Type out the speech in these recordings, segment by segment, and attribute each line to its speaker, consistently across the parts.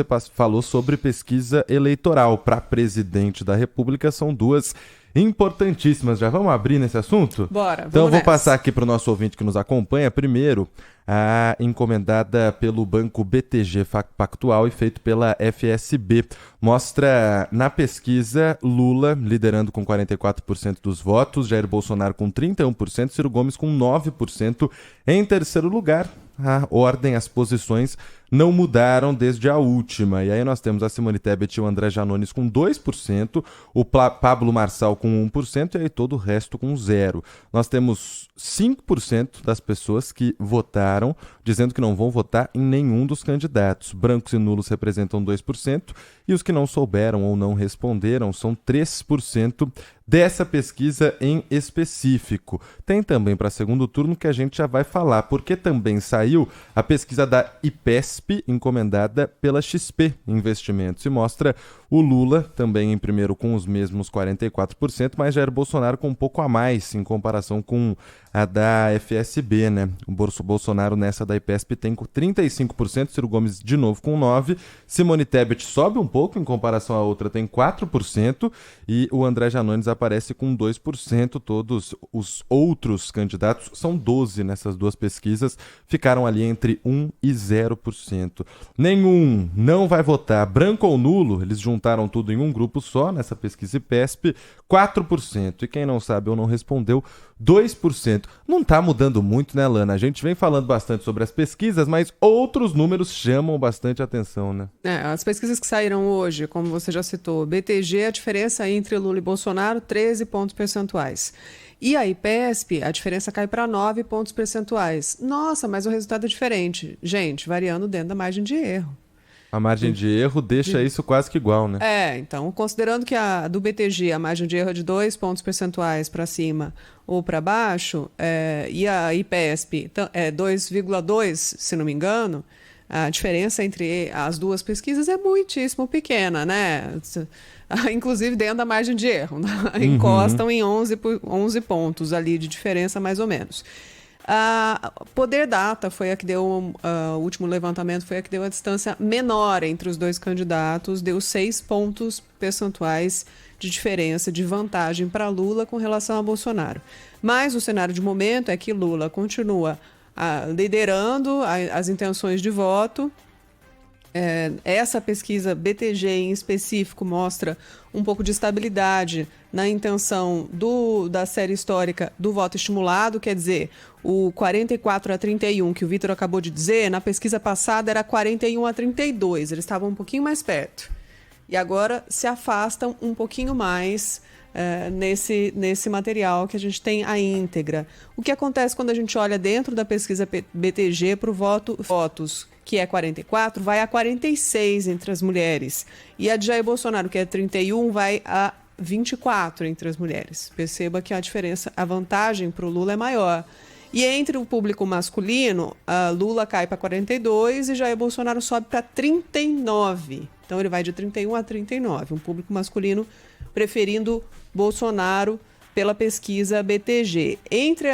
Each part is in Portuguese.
Speaker 1: Você falou sobre pesquisa eleitoral para presidente da República, são duas importantíssimas. Já vamos abrir nesse assunto?
Speaker 2: Bora,
Speaker 1: então eu vou
Speaker 2: nessa.
Speaker 1: passar aqui para o nosso ouvinte que nos acompanha. Primeiro, a encomendada pelo Banco BTG Pactual e feito pela FSB. Mostra na pesquisa Lula liderando com 44% dos votos, Jair Bolsonaro com 31%, Ciro Gomes com 9%. Em terceiro lugar, a ordem, as posições não mudaram desde a última. E aí nós temos a Simone Tebet e o André Janones com 2%, o Pablo Marçal com 1% e aí todo o resto com 0%. Nós temos 5% das pessoas que votaram dizendo que não vão votar em nenhum dos candidatos. Brancos e nulos representam 2% e os que não souberam ou não responderam são 3% dessa pesquisa em específico. Tem também para segundo turno que a gente já vai falar, porque também saiu a pesquisa da IPESP, encomendada pela XP Investimentos, e mostra o Lula também em primeiro com os mesmos 44%, mas Jair Bolsonaro com um pouco a mais em comparação com a da FSB, né? O Bolsonaro nessa da IPESP tem com 35%, Ciro Gomes de novo com 9%, Simone Tebet sobe um pouco em comparação à outra, tem 4%, e o André Janones aparece com 2%. Todos os outros candidatos, são 12 nessas duas pesquisas, ficaram ali entre 1% e 0%. Nenhum não vai votar, branco ou nulo, eles juntaram tudo em um grupo só nessa pesquisa IPESP, 4%. E quem não sabe ou não respondeu, 2%. Não está mudando muito, né, Lana? A gente vem falando bastante sobre as pesquisas, mas outros números chamam bastante atenção, né?
Speaker 2: As pesquisas que saíram hoje, como você já citou, BTG, a diferença entre Lula e Bolsonaro, 13 pontos percentuais. E a IPESP, a diferença cai para 9 pontos percentuais. Nossa, mas o resultado é diferente. Gente, variando dentro da margem de erro.
Speaker 1: A margem de erro deixa isso quase que igual, né?
Speaker 2: Então, considerando que a do BTG, a margem de erro é de 2 pontos percentuais para cima ou para baixo, e a IPESP é 2,2, se não me engano, a diferença entre as duas pesquisas é muitíssimo pequena, né? Inclusive dentro da margem de erro. Encostam em 11 pontos ali de diferença, mais ou menos. A Poder Data foi a que deu, o último levantamento foi a que deu a distância menor entre os dois candidatos, deu 6 pontos percentuais de diferença, de vantagem para Lula com relação a Bolsonaro. Mas o cenário de momento é que Lula continua liderando as intenções de voto. Essa pesquisa BTG em específico mostra um pouco de estabilidade na intenção da série histórica do voto estimulado, quer dizer, o 44-31 que o Vitor acabou de dizer, na pesquisa passada era 41-32, eles estavam um pouquinho mais perto. E agora se afastam um pouquinho mais nesse material que a gente tem a íntegra. O que acontece quando a gente olha dentro da pesquisa BTG para o votos, que é 44, vai a 46 entre as mulheres. E a de Jair Bolsonaro, que é 31, vai a 24 entre as mulheres. Perceba que a diferença, a vantagem para o Lula é maior. E entre o público masculino, a Lula cai para 42 e Jair Bolsonaro sobe para 39. Então ele vai de 31 a 39. Um público masculino preferindo Bolsonaro pela pesquisa BTG. Entre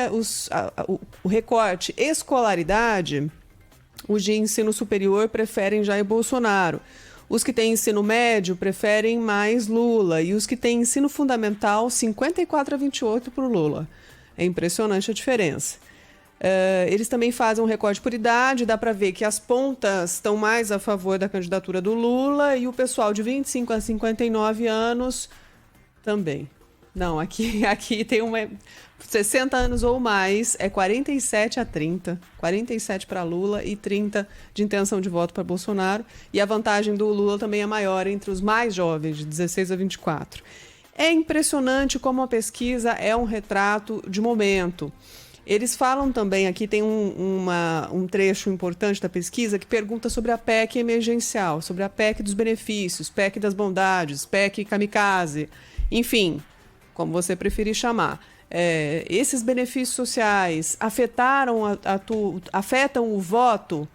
Speaker 2: o recorte escolaridade, os de ensino superior preferem Jair Bolsonaro. Os que têm ensino médio preferem mais Lula. E os que têm ensino fundamental, 54-28 para o Lula. É impressionante a diferença. Eles também fazem um recorte por idade, dá para ver que as pontas estão mais a favor da candidatura do Lula e o pessoal de 25 a 59 anos também. Não, aqui tem 60 anos ou mais, é 47 a 30. 47 para Lula e 30 de intenção de voto para Bolsonaro. E a vantagem do Lula também é maior entre os mais jovens, de 16 a 24. É impressionante como a pesquisa é um retrato de momento. Eles falam também, aqui tem um trecho importante da pesquisa que pergunta sobre a PEC emergencial, sobre a PEC dos benefícios, PEC das bondades, PEC kamikaze, enfim, como você preferir chamar. Esses benefícios sociais afetam o voto?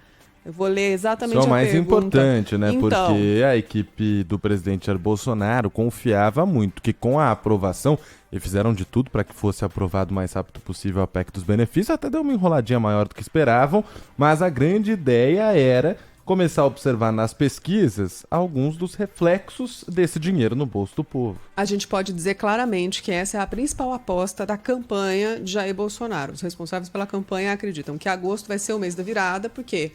Speaker 2: Eu vou ler exatamente a pergunta.
Speaker 1: Isso é o mais importante, né?
Speaker 2: Então,
Speaker 1: porque a equipe do presidente Jair Bolsonaro confiava muito que com a aprovação, e fizeram de tudo para que fosse aprovado o mais rápido possível a PEC dos benefícios, até deu uma enroladinha maior do que esperavam, mas a grande ideia era começar a observar nas pesquisas alguns dos reflexos desse dinheiro no bolso do povo.
Speaker 2: A gente pode dizer claramente que essa é a principal aposta da campanha de Jair Bolsonaro. Os responsáveis pela campanha acreditam que agosto vai ser o mês da virada, porque,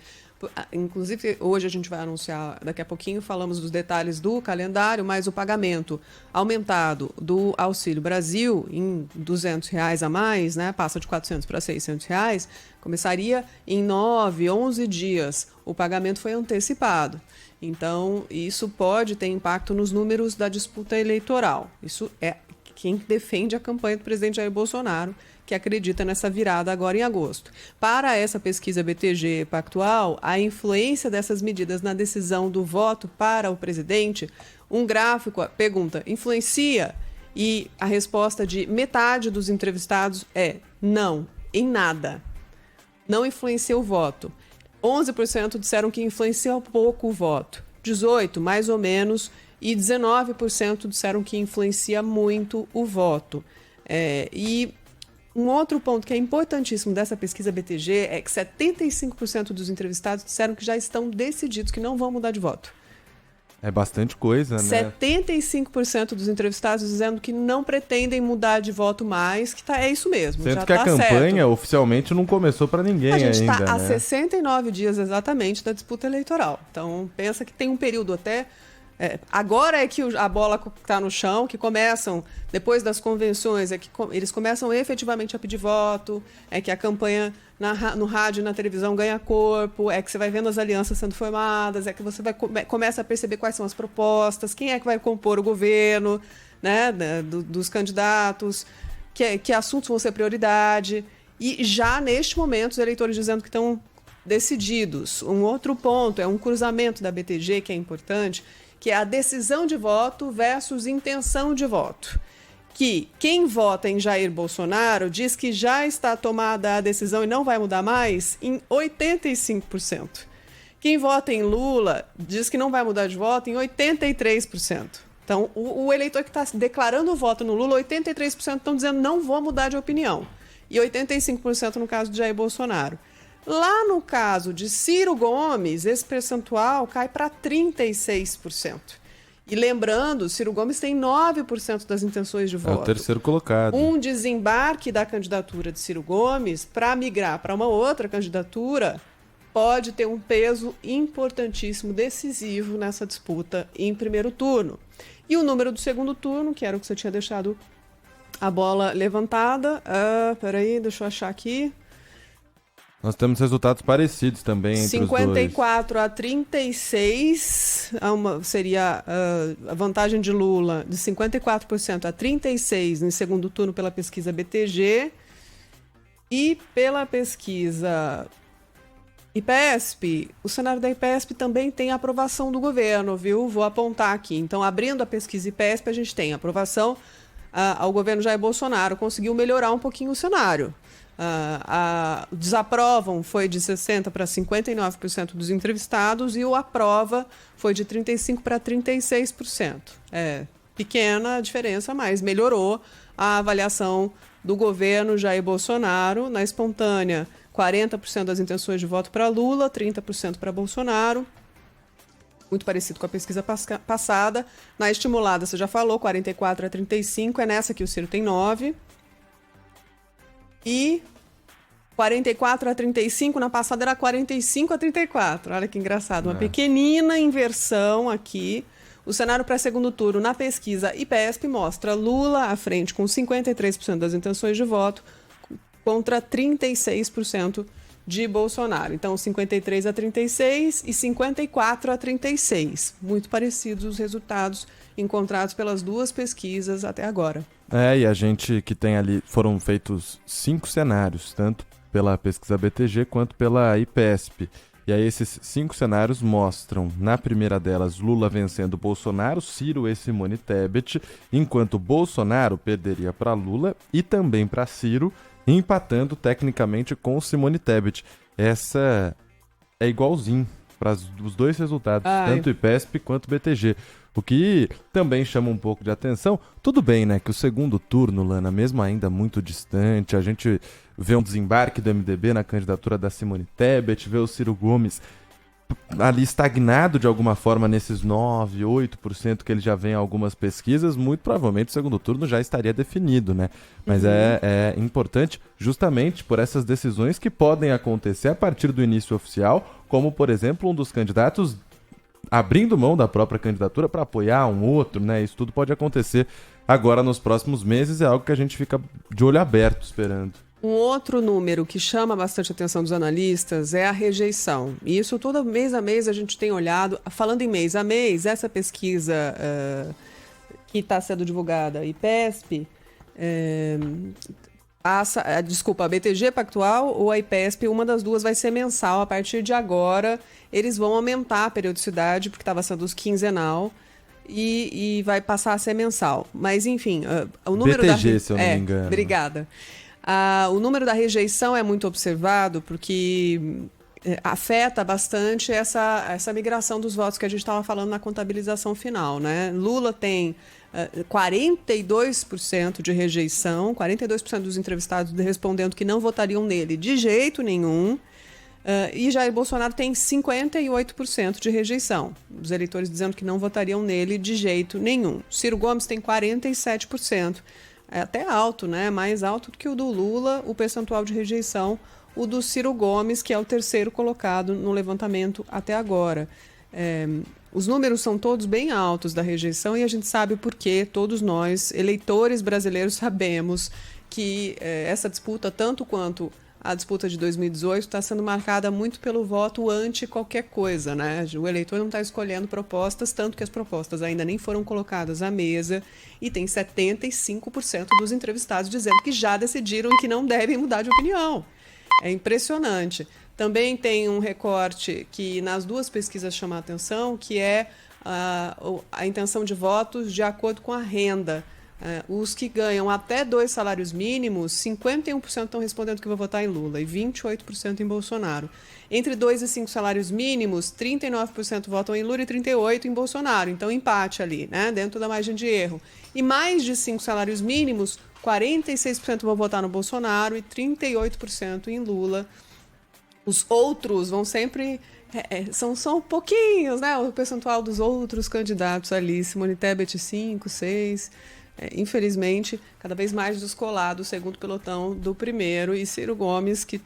Speaker 2: inclusive, hoje a gente vai anunciar, daqui a pouquinho falamos dos detalhes do calendário, mas o pagamento aumentado do Auxílio Brasil em R$200 a mais, né, passa de R$400 para R$600, começaria em 9, 11 dias. O pagamento foi antecipado. Então, isso pode ter impacto nos números da disputa eleitoral. Isso é quem defende a campanha do presidente Jair Bolsonaro, que acredita nessa virada agora em agosto. Para essa pesquisa BTG Pactual, a influência dessas medidas na decisão do voto para o presidente, um gráfico pergunta, influencia? E a resposta de metade dos entrevistados é não, em nada. Não influencia o voto. 11% disseram que influencia pouco o voto. 18%, mais ou menos, e 19% disseram que influencia muito o voto. E um outro ponto que é importantíssimo dessa pesquisa BTG é que 75% dos entrevistados disseram que já estão decididos que não vão mudar de voto.
Speaker 1: É bastante coisa, né?
Speaker 2: 75% dos entrevistados dizendo que não pretendem mudar de voto mais, que é isso mesmo.
Speaker 1: Sendo
Speaker 2: já
Speaker 1: que a campanha
Speaker 2: certo.
Speaker 1: Oficialmente não começou para ninguém ainda.
Speaker 2: A gente está há
Speaker 1: né?
Speaker 2: 69 dias exatamente da disputa eleitoral. Então, pensa que tem um período até... agora é que a bola está no chão, que começam, depois das convenções, é que eles começam efetivamente a pedir voto, é que a campanha no rádio e na televisão ganha corpo, é que você vai vendo as alianças sendo formadas, é que você começa a perceber quais são as propostas, quem é que vai compor o governo, né, dos candidatos, que assuntos vão ser prioridade. E já neste momento os eleitores dizendo que estão decididos. Um outro ponto é um cruzamento da BTG que é importante, que é a decisão de voto versus intenção de voto. Que quem vota em Jair Bolsonaro diz que já está tomada a decisão e não vai mudar mais em 85%. Quem vota em Lula diz que não vai mudar de voto em 83%. Então, o eleitor que está declarando o voto no Lula, 83% estão dizendo não vou mudar de opinião. E 85% no caso de Jair Bolsonaro. Lá no caso de Ciro Gomes, esse percentual cai para 36%. E lembrando, Ciro Gomes tem 9% das intenções de voto.
Speaker 1: É o terceiro colocado.
Speaker 2: Um desembarque da candidatura de Ciro Gomes para migrar para uma outra candidatura pode ter um peso importantíssimo, decisivo nessa disputa em primeiro turno. E o número do segundo turno, que era o que você tinha deixado a bola levantada. Peraí, deixa eu achar aqui.
Speaker 1: Nós temos resultados parecidos também entre
Speaker 2: 54 a 36, seria a vantagem de Lula de 54% a 36% em segundo turno pela pesquisa BTG. E pela pesquisa IPESP, o cenário da IPESP também tem aprovação do governo, viu? Vou apontar aqui. Então, abrindo a pesquisa IPESP, a gente tem aprovação ao governo Jair Bolsonaro, conseguiu melhorar um pouquinho o cenário. Desaprovam foi de 60% para 59% dos entrevistados e o aprova foi de 35% para 36%. É pequena a diferença, mas melhorou a avaliação do governo Jair Bolsonaro. Na espontânea, 40% das intenções de voto para Lula, 30% para Bolsonaro. Muito parecido com a pesquisa passada. Na estimulada, você já falou, 44 a 35, é nessa que o Ciro tem 9%. E 44 a 35, na passada era 45 a 34. Olha que engraçado, uma pequenina inversão aqui. O cenário para segundo turno na pesquisa IPESP mostra Lula à frente com 53% das intenções de voto contra 36% de Bolsonaro. Então, 53 a 36 e 54 a 36. Muito parecidos os resultados encontrados pelas duas pesquisas até agora.
Speaker 1: E a gente que tem ali, foram feitos 5 cenários, tanto pela pesquisa BTG quanto pela IPESP. E aí esses 5 cenários mostram, na primeira delas, Lula vencendo Bolsonaro, Ciro e Simone Tebet, enquanto Bolsonaro perderia para Lula e também para Ciro, empatando tecnicamente com Simone Tebet. Essa é igualzinho para os dois resultados, tanto IPESP quanto BTG. O que também chama um pouco de atenção. Tudo bem, né, que o segundo turno, Lana, mesmo ainda muito distante, a gente vê um desembarque do MDB na candidatura da Simone Tebet, vê o Ciro Gomes ali estagnado de alguma forma nesses 9, 8% que ele já vem em algumas pesquisas, muito provavelmente o segundo turno já estaria definido, né? Mas é importante justamente por essas decisões que podem acontecer a partir do início oficial, como, por exemplo, um dos candidatos abrindo mão da própria candidatura para apoiar um outro, né? Isso tudo pode acontecer agora nos próximos meses, é algo que a gente fica de olho aberto esperando.
Speaker 2: Um outro número que chama bastante a atenção dos analistas é a rejeição. E isso todo mês a mês a gente tem olhado. Falando em mês a mês, essa pesquisa que está sendo divulgada, a IPESP, a BTG Pactual ou a IPESP, uma das duas vai ser mensal. A partir de agora, eles vão aumentar a periodicidade, porque estava sendo quinzenal, e vai passar a ser mensal. Mas, enfim, o número
Speaker 1: BTG, se eu não me engano.
Speaker 2: Obrigada. O número da rejeição é muito observado porque afeta bastante essa migração dos votos que a gente estava falando na contabilização final, né? Lula tem 42% de rejeição, 42% dos entrevistados respondendo que não votariam nele de jeito nenhum, e Jair Bolsonaro tem 58% de rejeição, os eleitores dizendo que não votariam nele de jeito nenhum. Ciro Gomes tem 47%. É até alto, né? Mais alto do que o do Lula, o percentual de rejeição, o do Ciro Gomes, que é o terceiro colocado no levantamento até agora. Os números são todos bem altos da rejeição e a gente sabe por quê. Todos nós, eleitores brasileiros, sabemos que essa disputa, tanto quanto a disputa de 2018, está sendo marcada muito pelo voto anti qualquer coisa, né? O eleitor não está escolhendo propostas, tanto que as propostas ainda nem foram colocadas à mesa, e tem 75% dos entrevistados dizendo que já decidiram que não devem mudar de opinião. É impressionante. Também tem um recorte que nas duas pesquisas chama a atenção, que é a intenção de votos de acordo com a renda. Os que ganham até 2 salários mínimos, 51% estão respondendo que vão votar em Lula e 28% em Bolsonaro. Entre 2 e 5 salários mínimos, 39% votam em Lula e 38% em Bolsonaro. Então, empate ali, né, dentro da margem de erro. E mais de 5 salários mínimos, 46% vão votar no Bolsonaro e 38% em Lula. Os outros vão sempre... são pouquinhos, né? O percentual dos outros candidatos ali. Simone Tebet, 5, 6... infelizmente, cada vez mais descolado o segundo pelotão do primeiro, e Ciro Gomes, que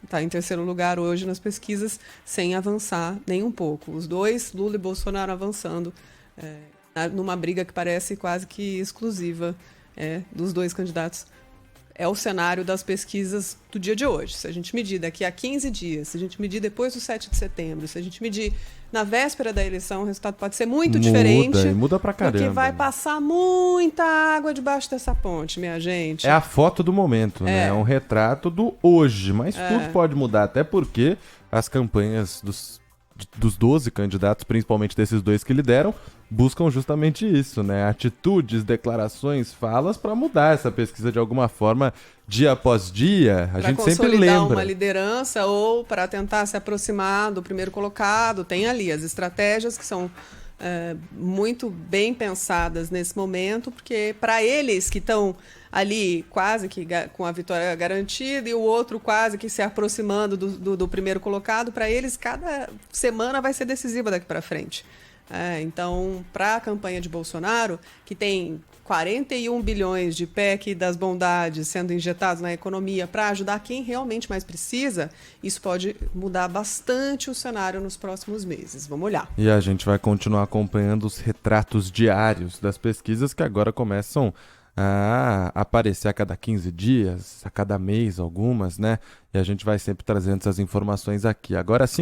Speaker 2: está em terceiro lugar hoje nas pesquisas, sem avançar nem um pouco. Os dois, Lula e Bolsonaro, avançando numa briga que parece quase que exclusiva dos dois candidatos. É o cenário das pesquisas do dia de hoje. Se a gente medir daqui a 15 dias, se a gente medir depois do 7 de setembro, se a gente medir na véspera da eleição, o resultado pode ser muito diferente.
Speaker 1: Muda pra caramba.
Speaker 2: Porque vai passar muita água debaixo dessa ponte, minha gente.
Speaker 1: É a foto do momento, né? É um retrato do hoje, mas tudo pode mudar, até porque as campanhas dos 12 candidatos, principalmente desses dois que lideram, buscam justamente isso, né? Atitudes, declarações, falas para mudar essa pesquisa de alguma forma, dia após dia. A gente sempre lembra. Para consolidar
Speaker 2: uma liderança ou para tentar se aproximar do primeiro colocado. Tem ali as estratégias que são muito bem pensadas nesse momento, porque para eles que estão ali quase que com a vitória garantida e o outro quase que se aproximando do primeiro colocado, para eles cada semana vai ser decisiva daqui para frente. Então, para a campanha de Bolsonaro, que tem 41 bilhões de PEC das bondades sendo injetados na economia para ajudar quem realmente mais precisa, isso pode mudar bastante o cenário nos próximos meses. Vamos olhar.
Speaker 1: E a gente vai continuar acompanhando os retratos diários das pesquisas que agora começam a aparecer a cada 15 dias, a cada mês algumas, né? E a gente vai sempre trazendo essas informações aqui. Agora sim.